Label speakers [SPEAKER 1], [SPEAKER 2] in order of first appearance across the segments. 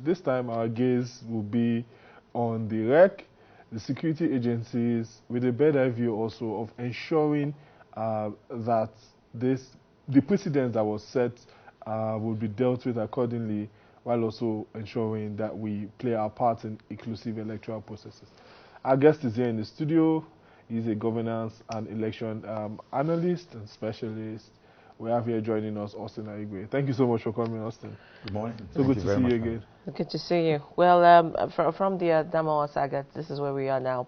[SPEAKER 1] This time our gaze will be on the REC, the security agencies, with a better view also of ensuring that the precedent that was set will be dealt with accordingly, while also ensuring that we play our part in inclusive electoral processes. Our guest is here in the studio. He's a governance and election analyst and specialist. We have here joining us Austin Aigwe. Thank you so much for coming, Austin.
[SPEAKER 2] Good morning.
[SPEAKER 1] So good to see you again.
[SPEAKER 3] Good to see you. Well, from the Adamawa Saga, this is where we are now.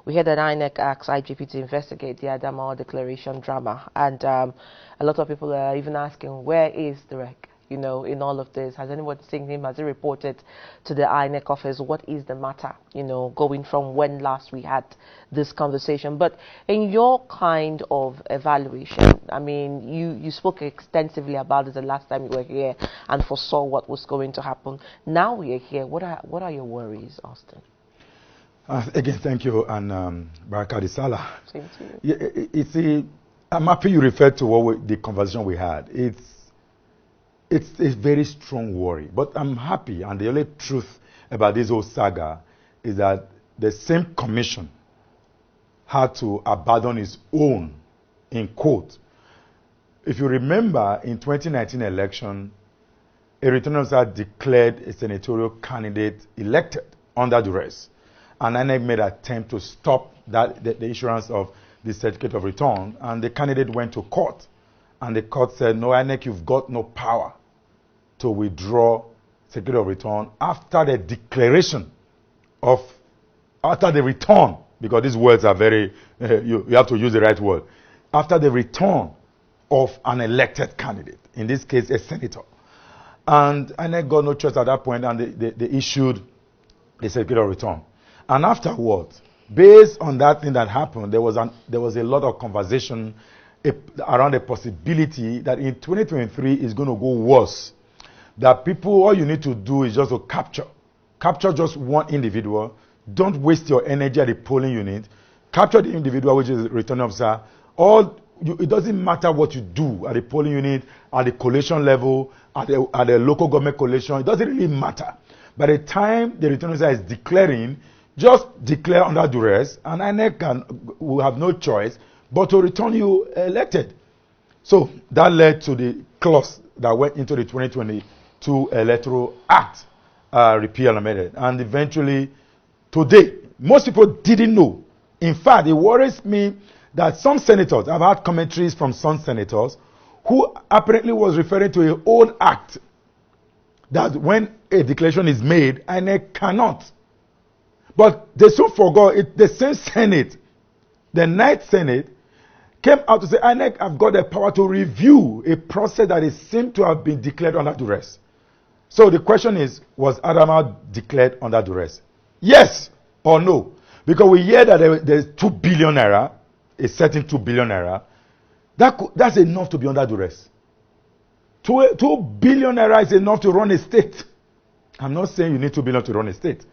[SPEAKER 3] We heard that INEC asked IGP to investigate the Adamawa declaration drama. And a lot of people are even asking, where is the REC? You know, in all of this, has anyone seen him? Has he reported to the INEC office? What is the matter? You know, going from when last we had this conversation. But in your kind of evaluation, I mean, you spoke extensively about it the last time you were here and foresaw what was going to happen. Now we are here. What are your worries, Austin?
[SPEAKER 2] Again, thank you, and Barakadi Salah.
[SPEAKER 3] Same to you.
[SPEAKER 2] I'm happy you referred to the conversation we had. It's a very strong worry, but I'm happy, and the only truth about this whole saga is that the same commission had to abandon its own in court. If you remember, in 2019 election, a returning officer declared a senatorial candidate elected under duress, and INEC made an attempt to stop the issuance of the certificate of return, and the candidate went to court. And the court said, no, INEC, you've got no power to withdraw certificate of return after the declaration after the return, because these words are very, you have to use the right word, after the return of an elected candidate, in this case, a senator. And INEC got no choice at that point, and they issued the certificate of return. And afterwards, based on that thing that happened, there was a lot of conversation around the possibility that in 2023 is going to go worse. That all you need to do is just to capture just one individual. Don't waste your energy at the polling unit. Capture the individual, which is the returning officer. It doesn't matter what you do at the polling unit, at the collation level, at the local government collation. It doesn't really matter. By the time the returning officer is declaring, just declare under duress, and INEC will have no choice but to return you elected. So that led to the clause that went into the 2022 Electoral Act repeal amended. And eventually, today, most people didn't know. In fact, it worries me that some senators, I've had commentaries from some senators, who apparently was referring to an old act that when a declaration is made, INEC cannot. But they so forgot it. The same Senate, the ninth Senate, came out to say, INEC have got the power to review a process that is seemed to have been declared under duress. So the question is, was Adamawa declared under duress? Yes or no? Because we hear that there's 2 billion naira, a certain 2 billion naira. That's enough to be under duress. 2 billion naira is enough to run a state. I'm not saying you need 2 billion to run a state.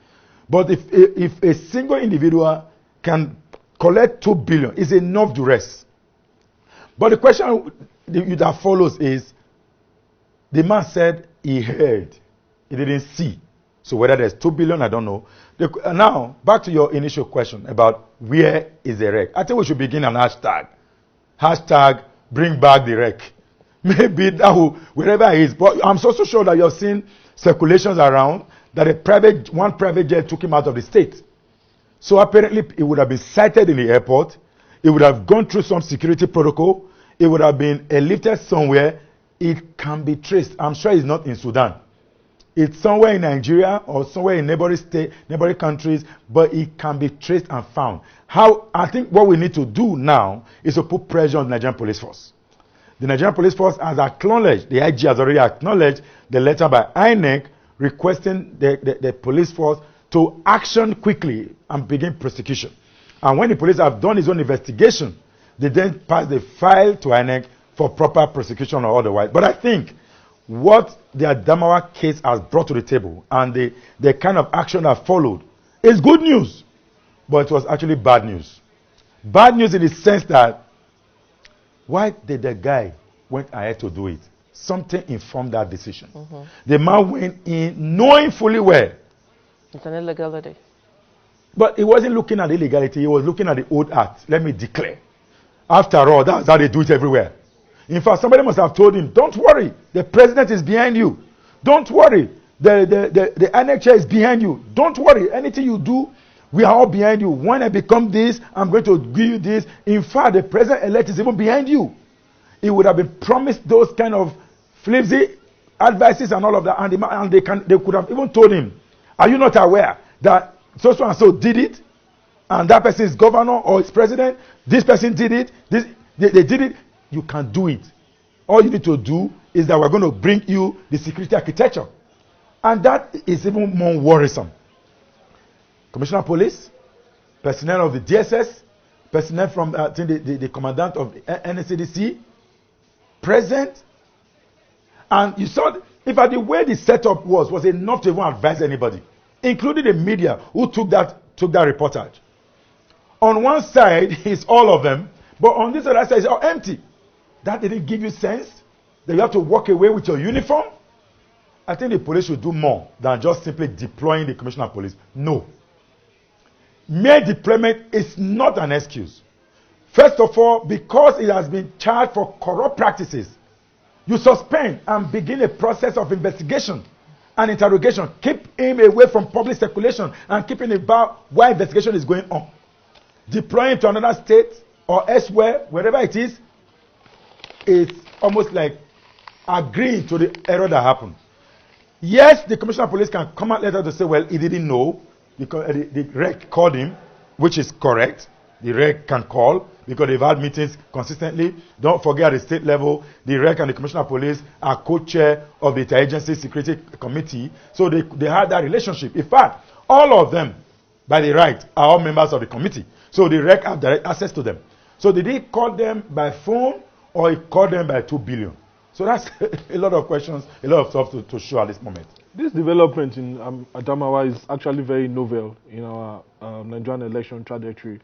[SPEAKER 2] But if a single individual can collect 2 billion, it's enough duress. But the question that follows is, the man said he heard, he didn't see. So whether there's 2 billion, I don't know. Now, back to your initial question about where is the REC. I think we should begin an hashtag. Hashtag bring back the REC. Maybe that will, wherever it is. But I'm so sure that you've seen circulations around that one private jet took him out of the state. So apparently it would have been sighted in the airport. It would have gone through some security protocol. It would have been lifted somewhere. It can be traced. I'm sure it's not in Sudan. It's somewhere in Nigeria or somewhere in neighboring countries, but it can be traced and found. I think what we need to do now is to put pressure on the Nigerian police force. The Nigerian police force has acknowledged, the IG has already acknowledged the letter by INEC requesting the police force to action quickly and begin prosecution. And when the police have done his own investigation, they then pass the file to INEC for proper prosecution or otherwise. But I think what the Adamawa case has brought to the table and the kind of action that followed is good news, but it was actually bad news. Bad news in the sense that, why did the guy went ahead to do it? something informed that decision. The man went in knowing fully well.
[SPEAKER 3] It's an illegality.
[SPEAKER 2] But he wasn't looking at illegality, he was looking at the old act. Let me declare. After all, that's how they do it everywhere. In fact, somebody must have told him, don't worry, the president is behind you. Don't worry, the INEC chair is behind you. Don't worry, anything you do, we are all behind you. When I become this, I'm going to give you this. In fact, the president-elect is even behind you. He would have been promised those kind of flimsy advices and all of that, and they could have even told him, are you not aware that so and so did it, and that person is governor or is president, this person did it, they did it. You can do it. All you need to do is that we're going to bring you the security architecture, and that is even more worrisome. Commissioner of Police, personnel of the DSS, personnel from the commandant of the NSCDC present, and you saw, in fact, the way the setup was enough to even advise anybody, including the media who took that reportage. On one side is all of them, but on this other side is all empty. That didn't give you sense that you have to walk away with your uniform. I think the police should do more than just simply deploying the commissioner of police. No. Mere deployment is not an excuse. First of all, because it has been charged for corrupt practices, you suspend and begin a process of investigation and interrogation. Keep him away from public circulation and keeping about why investigation is going on. Deploying to another state or elsewhere, wherever it is almost like agreeing to the error that happened. Yes, the commissioner of police can come out later to say, well, he didn't know. The REC called him, which is correct. The REC can call because they've had meetings consistently. Don't forget, at the state level, the REC and the commissioner of police are co-chair of the interagency security committee. So they had that relationship. In fact, all of them, by the right, are all members of the committee. So the REC have direct access to them. So did he call them by phone or he called them by 2 billion? So that's a lot of questions, a lot of stuff to show at this moment.
[SPEAKER 1] This development in Adamawa is actually very novel in our Nigerian election trajectory.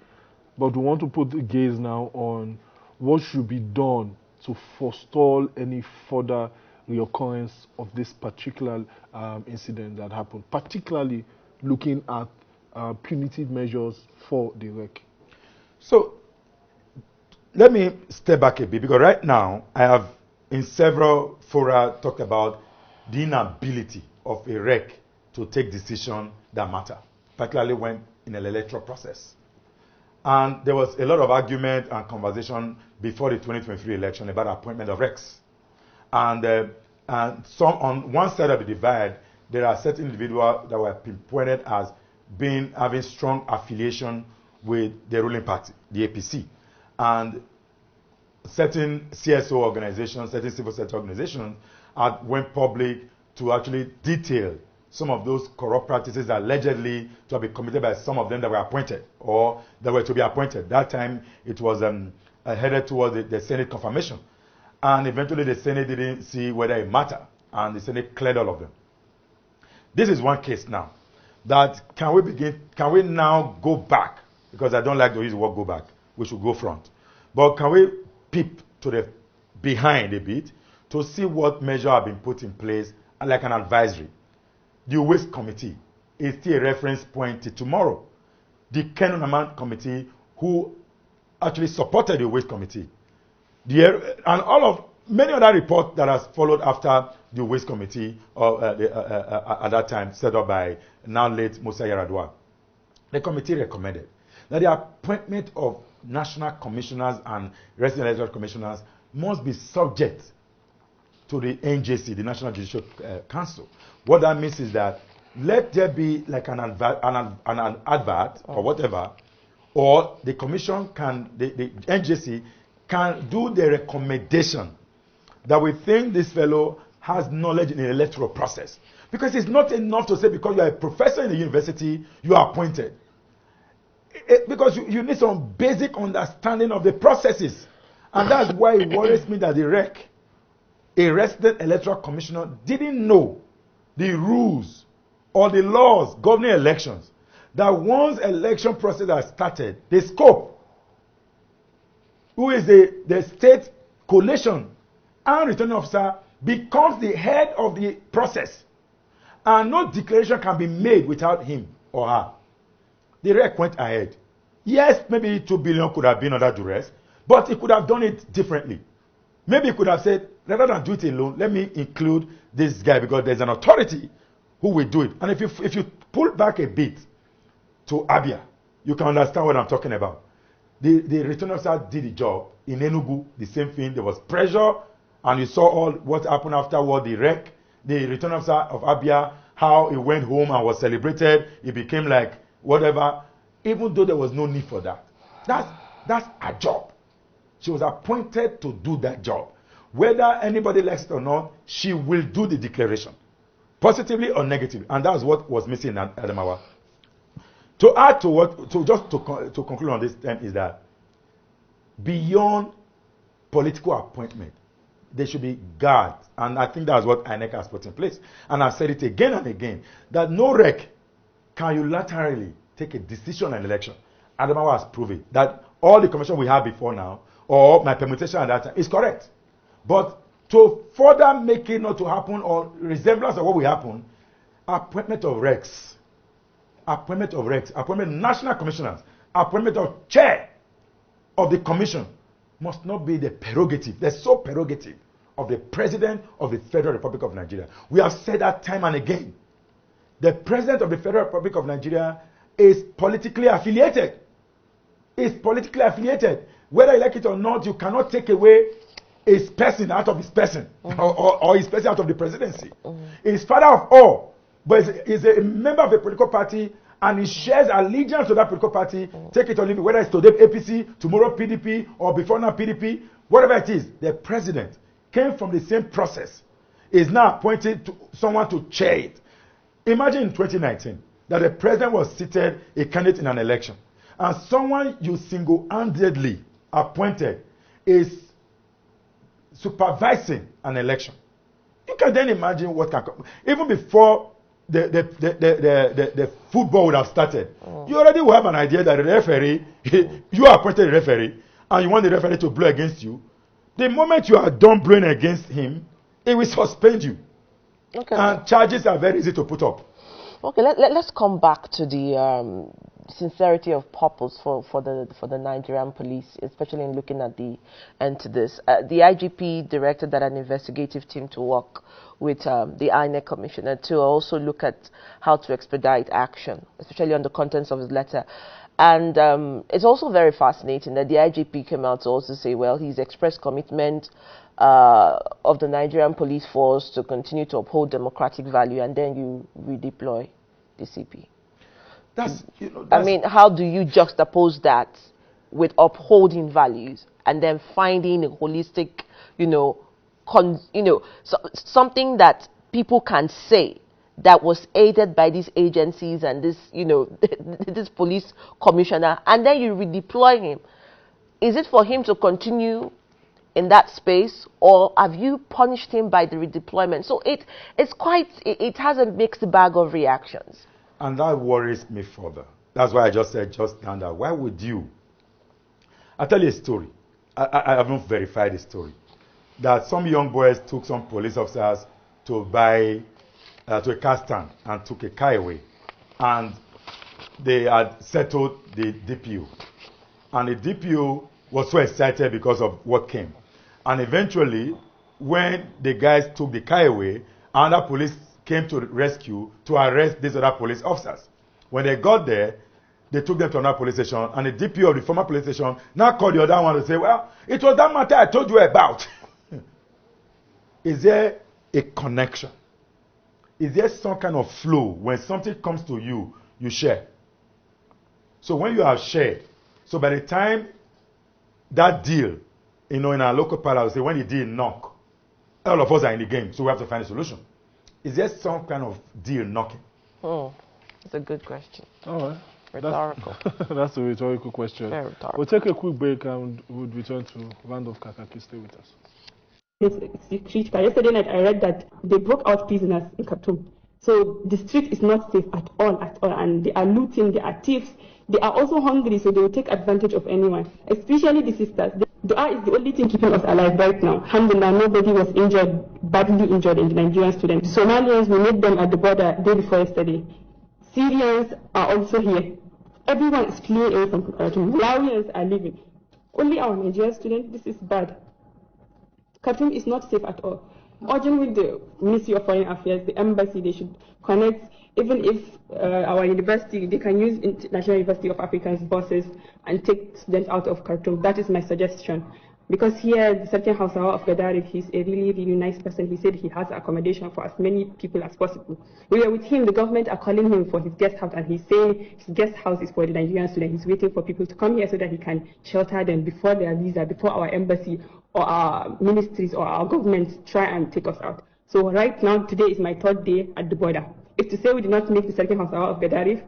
[SPEAKER 1] But we want to put the gaze now on what should be done to forestall any further reoccurrence of this particular incident that happened, particularly looking at punitive measures for the REC.
[SPEAKER 2] So let me step back a bit, because right now I have in several fora talked about the inability of a REC to take decisions that matter, particularly when in an electoral process. And there was a lot of argument and conversation before the 2023 election about appointment of RECs. And some on one side of the divide, there are certain individuals that were pinpointed as having strong affiliation with the ruling party, the APC. And certain CSO organizations, certain civil sector organizations went public to actually detail some of those corrupt practices that allegedly to have been committed by some of them that were appointed or that were to be appointed. That time it was headed towards the Senate confirmation. And eventually the Senate didn't see whether it mattered, and the Senate cleared all of them. This is one case now. That can we now go back? Because I don't like to use the word go back. We should go front. But can we peep to the behind a bit to see what measures have been put in place, and like an advisory? The Waste Committee is still a reference point to tomorrow. The Kenunaman Committee, who actually supported the Waste Committee, and many other reports that has followed after the Waste Committee at that time set up by now late Musa Yaradua. The committee recommended that the appointment of national commissioners and resident electoral commissioners must be subject to the NJC, the National Judicial Council. What that means is that let there be like an advert or whatever, or the commission the NJC can do the recommendation that we think this fellow has knowledge in the electoral process. Because it's not enough to say because you are a professor in the university, you are appointed. Because you need some basic understanding of the processes. And that's why it worries me that the REC, a resident electoral commissioner, didn't know the rules or the laws governing elections. That once election process has started, the scope, who is the state collation and returning officer, becomes the head of the process. And no declaration can be made without him or her. The REC went ahead. Yes, maybe 2 billion could have been under duress, but he could have done it differently. Maybe he could have said, rather than do it alone, let me include this guy because there's an authority who will do it. And if you pull back a bit to Abia, you can understand what I'm talking about. The return officer did the job. In Enugu, the same thing. There was pressure, and you saw all what happened afterward. The return officer of Abia, how he went home and was celebrated. It became like whatever, even though there was no need for that. That's her job. She was appointed to do that job. Whether anybody likes it or not, she will do the declaration, positively or negatively. And that's what was missing in Adamawa. To add to what, to conclude on this term is that beyond political appointment, there should be guards. And I think that's what INEC has put in place. And I've said it again and again, that no REC can unilaterally take a decision on an election. Adamawa has proven that all the commission we had before now, or my permutation at that time, is correct. But to further make it not to happen, or resemblance of what will happen, appointment of RECs, appointment national commissioners, appointment of chair of the commission must not be the prerogative, the sole prerogative of the President of the Federal Republic of Nigeria. We have said that time and again. The President of the Federal Republic of Nigeria is politically affiliated. Whether you like it or not, you cannot take away his person out of his person, or his person out of the presidency. He's father of all, but he's a member of a political party, and he shares allegiance to that political party. Take it or leave it, whether it's today APC, tomorrow PDP, or before now PDP, whatever it is. The president came from the same process, is now appointed to someone to chair it. Imagine in 2019 that the president was seated a candidate in an election, and someone you single-handedly appointed is supervising an election. You can then imagine what can come. Even before the football would have started, you already will have an idea that the referee, you appointed a referee, and you want the referee to blow against you. The moment you are done blowing against him, he will suspend you. Okay. And charges are very easy to put up.
[SPEAKER 3] Okay, let's come back to the sincerity of purpose for the Nigerian police, especially in looking at the end to this. The IGP directed that an investigative team to work with the INEC commissioner to also look at how to expedite action, especially on the contents of his letter. And it's also very fascinating that the IGP came out to also say, well, he's expressed commitment of the Nigerian police force to continue to uphold democratic value, and then you redeploy the CP. I mean, how do you juxtapose that with upholding values and then finding a holistic, something that people can say that was aided by these agencies and this, this police commissioner, and then you redeploy him? Is it for him to continue in that space, or have you punished him by the redeployment? So it has a mixed bag of reactions.
[SPEAKER 2] And that worries me further. That's why I just said just now that why would you? I'll tell you a story. I haven't verified the story. That some young boys took some police officers to buy to a car stand and took a car away. And they had settled the DPO. And the DPO was so excited because of what came. And eventually, when the guys took the car away, another police came to rescue to arrest these other police officers. When they got there, they took them to another police station, and the DPO of the former police station now called the other one to say, well, it was that matter I told you about. Is there a connection? Is there some kind of flow? When something comes to you, you share. So when you have shared, so by the time that deal, in our local parlor, say when the deal knock, all of us are in the game, so we have to find a solution. Is there some kind of deal knocking?
[SPEAKER 3] It's a good question.
[SPEAKER 1] All right.
[SPEAKER 3] Rhetorical.
[SPEAKER 1] That's a rhetorical question.
[SPEAKER 3] Very rhetorical.
[SPEAKER 1] We'll take a quick break and we'll return to Round of Kakaki. Stay with us.
[SPEAKER 4] Yesterday night I read that they broke out prisoners in Khartoum. So the street is not safe at all, and they are looting, they are thieves. They are also hungry, so they will take advantage of anyone, especially the sisters. Dua is the only thing keeping us alive right now. Alhamdulillah, nobody was injured, badly injured in the Nigerian students. Somalians, we met them at the border day before yesterday. Syrians are also here. Everyone is fleeing away from Khartoum. Malawians are leaving. Only our Nigerian students, this is bad. Khartoum is not safe at all. Urging with the Ministry of Foreign Affairs, the embassy, they should connect. Even if our university, they can use National University of Africa's buses and take students out of Khartoum. That is my suggestion. Because here, the Sergeant Hausawa of Gadarif, he's a really, really nice person. He said he has accommodation for as many people as possible. We are with him. The government are calling him for his guest house, and he's saying his guest house is for the Nigerian student. He's waiting for people to come here so that he can shelter them before their visa, before our embassy or our ministries or our governments try and take us out. So right now, today is my 3rd day at the border. If to say we did not make the Sergeant Hausawa of Gadarif,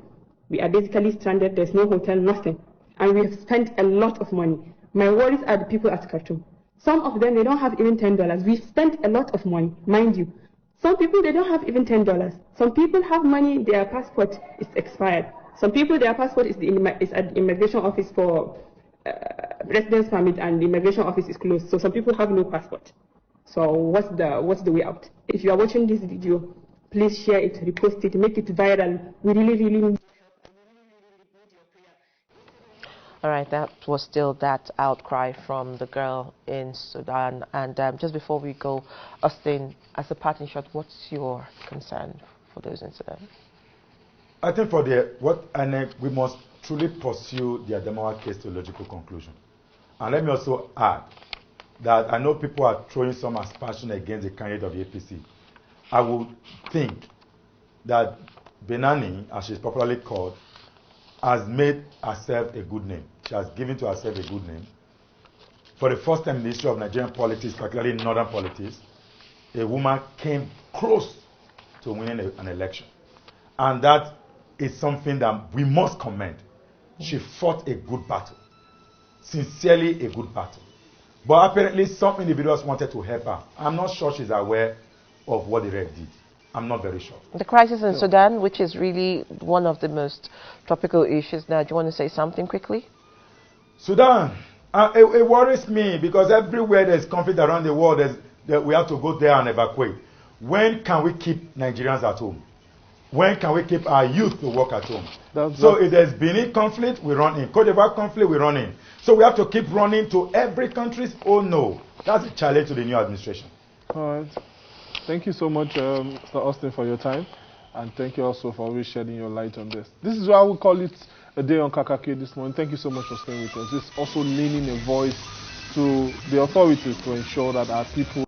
[SPEAKER 4] we are basically stranded. There's no hotel, nothing. And we have spent a lot of money. My worries are the people at Khartoum. Some of them, they don't have even $10. We've spent a lot of money, mind you. Some people, they don't have even $10. Some people have money, their passport is expired. Some people, their passport is at the immigration office for residence permit, and the immigration office is closed. So some people have no passport. So what's the way out? If you are watching this video, please share it, repost it, make it viral. We really, really need.
[SPEAKER 3] All right, that was still that outcry from the girl in Sudan. And just before we go, Austin, as a parting shot, what's your concern for those in Sudan?
[SPEAKER 2] I think we must truly pursue the Adamawa case to a logical conclusion. And let me also add that I know people are throwing some aspersion against the candidate of the APC. I would think that Benani, as she's popularly called, has made herself a good name. She has given to herself a good name. For the first time in the history of Nigerian politics, particularly northern politics, a woman came close to winning an election. And that is something that we must commend. She fought a good battle. Sincerely a good battle. But apparently some individuals wanted to help her. I'm not sure she's aware of what the Red did. I'm not very sure.
[SPEAKER 3] The crisis in Sudan, which is really one of the most topical issues now. Do you want to say something quickly?
[SPEAKER 2] Sudan, it worries me because everywhere there's conflict around the world, we have to go there and evacuate. When can we keep Nigerians at home? When can we keep our youth to work at home? If there's Benin conflict, we run in. Cote d'Ivoire conflict, we run in. So we have to keep running to every country. Oh no, that's a challenge to the new administration.
[SPEAKER 1] All right. Thank you so much, Mr. Austin, for your time. And thank you also for always shedding your light on this. This is why I would call it a day on Kakake this morning. Thank you so much for staying with us. This is also lending a voice to the authorities to ensure that our people